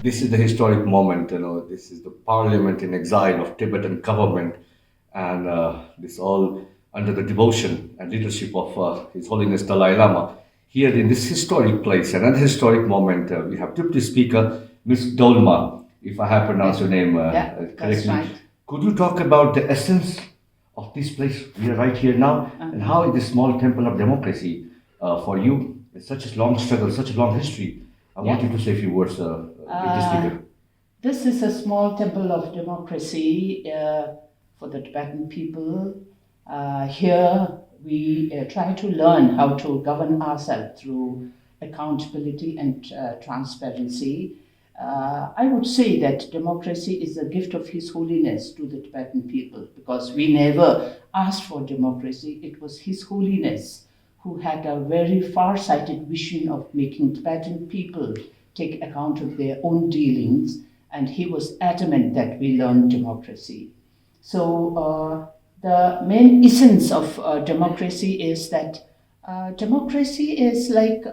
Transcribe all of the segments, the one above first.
this is the historic moment. This is the Parliament in exile of Tibetan government, and this all under the devotion and leadership of His Holiness Dalai Lama. Here in this historic place, another historic moment, we have Deputy Speaker Miss Dolma, if I have pronounced your name That's correctly. right. Could you talk about the essence of this place? We are right here now, and how is this small temple of democracy for you? It's such a long struggle, such a long history. I want you to say a few words, Deputy Speaker. This is a small temple of democracy for the Tibetan people. Here we try to learn how to govern ourselves through accountability and transparency. I would say that democracy is a gift of His Holiness to the Tibetan people, because we never asked for democracy. It was His Holiness who had a very far-sighted vision of making Tibetan people take account of their own dealings, and he was adamant that we learn democracy. So the main essence of democracy is that democracy is like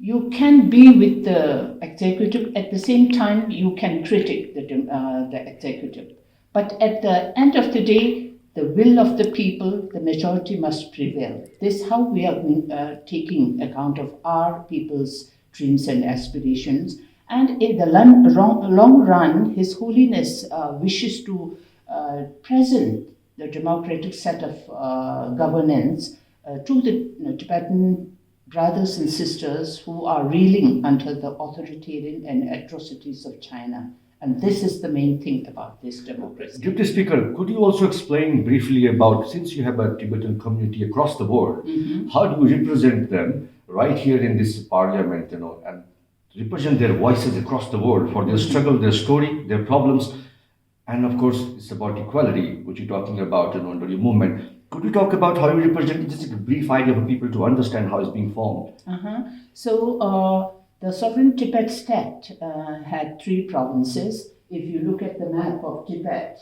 you can be with the executive, at the same time you can critique the executive. But at the end of the day, the will of the people, the majority must prevail. This is how we are taking account of our people's dreams and aspirations. And in the long run, His Holiness wishes to present the democratic set of governance to the Tibetan brothers and sisters who are reeling under the authoritarian and atrocities of China. And this is the main thing about this democracy. Deputy Speaker, could you also explain briefly about, since you have a Tibetan community across the world, how do you represent them right here in this parliament, and represent their voices across the world for their struggle, their story, their problems, and of course, it's about equality, which you're talking about, under your movement. Could you talk about how you represent, just a brief idea for people to understand how it's being formed? So, the sovereign Tibet state had 3 provinces. If you look at the map of Tibet,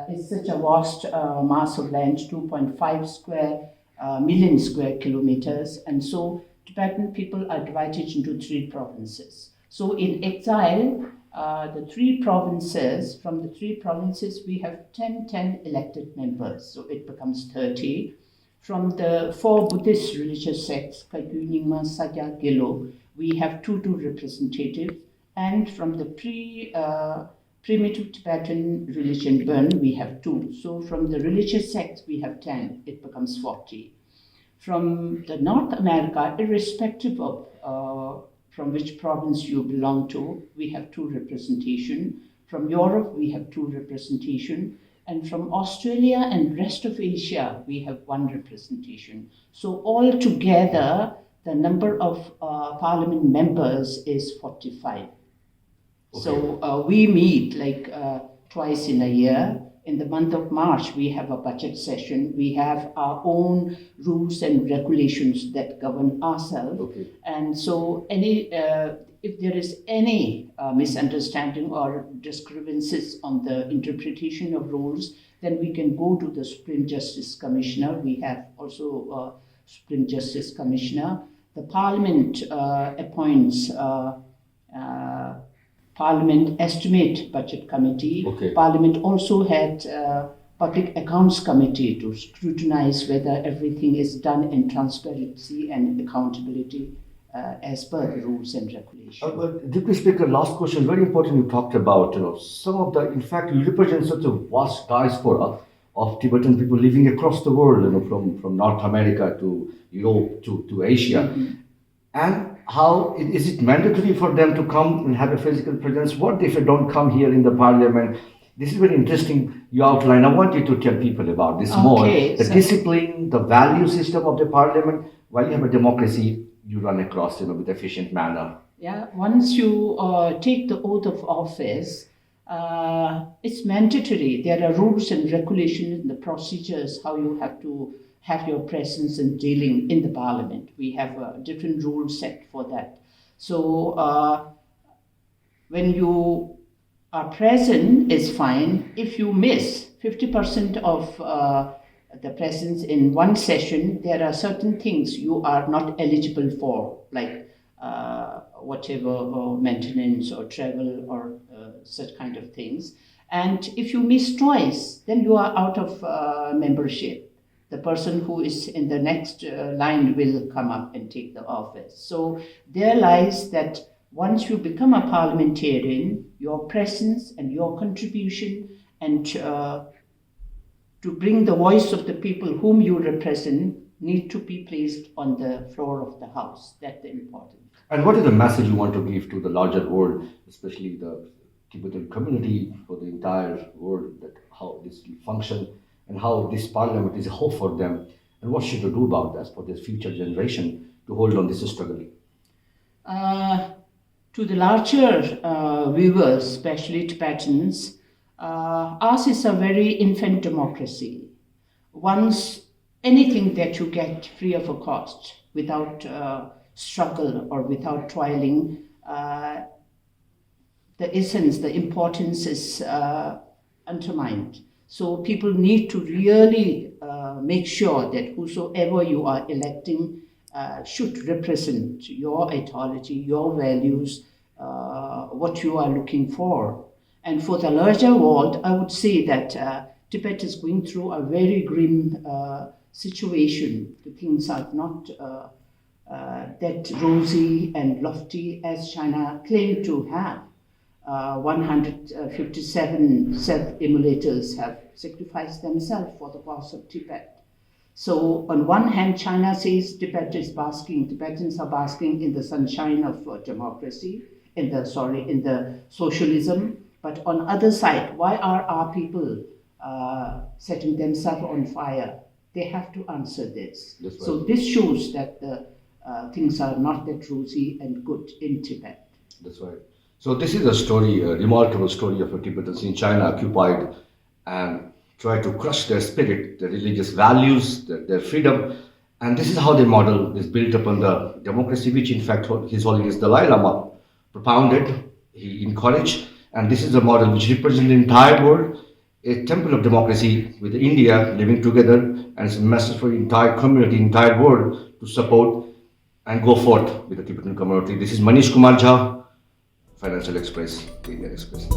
it's such a vast mass of land, 2.5 million square kilometers. And so Tibetan people are divided into 3 provinces. So in exile, the 3 provinces, from the 3 provinces, we have 10 elected members. So it becomes 30. From the 4 Buddhist religious sects, Kagyu, Nyingma, Sakya, Gelo, we have 2 representatives, and from the primitive Tibetan religion, Burn, we have 2. So from the religious sects, we have 10. It becomes 40. From the North America, irrespective of from which province you belong to, we have 2 representation. From Europe, we have 2 representation. And from Australia and rest of Asia, we have 1 representation. So all together, the number of parliament members is 45. Okay. So we meet like twice in a year. In the month of March, we have a budget session. We have our own rules and regulations that govern ourselves. Okay. And so if there is any misunderstanding or discrepancies on the interpretation of rules, then we can go to the Supreme Justice Commissioner. We have also a Supreme Justice Commissioner. The Parliament appoints Parliament Estimate Budget Committee. Okay. Parliament also had Public Accounts Committee to scrutinize whether everything is done in transparency and accountability as per the rules and regulations. Deputy Speaker, last question, very important. You talked about, some of the, in fact, you represent such a vast diaspora of Tibetan people living across the world, from North America to Europe to Asia. Mm-hmm. And how is it mandatory for them to come and have a physical presence? What if they don't come here in the parliament? This is very interesting you outline. I want you to tell people about this more. The discipline, the value system of the parliament. While you have a democracy, you run across, with efficient manner. Yeah, once you take the oath of office, it's mandatory. There are rules and regulations and the procedures how you have to have your presence and dealing in the parliament. We have a different rule set for that. So when you are present is fine. If you miss 50% of the presence in one session, there are certain things you are not eligible for, like whatever, or maintenance or travel or such kind of things. And if you miss twice, then you are out of membership. The person who is in the next line will come up and take the office. So there lies that once you become a parliamentarian, your presence and your contribution and to bring the voice of the people whom you represent need to be placed on the floor of the house. That's important. And what is the message you want to give to the larger world, especially the Tibetan community, for the entire world, that how this will function and how this parliament is a hope for them, and what should they do about that for this future generation to hold on this struggle? To the larger viewers, especially Tibetans, ours is a very infant democracy. Once anything that you get free of a cost, without struggle or without toiling, the essence, the importance is undermined. So people need to really make sure that whosoever you are electing should represent your ideology, your values, what you are looking for. And for the larger world, I would say that Tibet is going through a very grim situation. The things are not that rosy and lofty as China claimed to have. 157 self-immolators have sacrificed themselves for the cause of Tibet. So on one hand, China says Tibetans are basking in the sunshine of democracy, in the socialism. But on other side, why are our people setting themselves on fire? They have to answer this. Right. So this shows that the things are not that rosy and good in Tibet. That's right. So this is a story, a remarkable story of a Tibetans in China occupied and try to crush their spirit, their religious values, their freedom. And this is how their model is built upon the democracy, which in fact His Holiness Dalai Lama propounded, he encouraged. And this is a model which represents the entire world, a temple of democracy with India living together, and it's a message for the entire community, entire world to support and go forth with the Tibetan community. This is Manish Kumar Jha, Financial Express, Indian Express.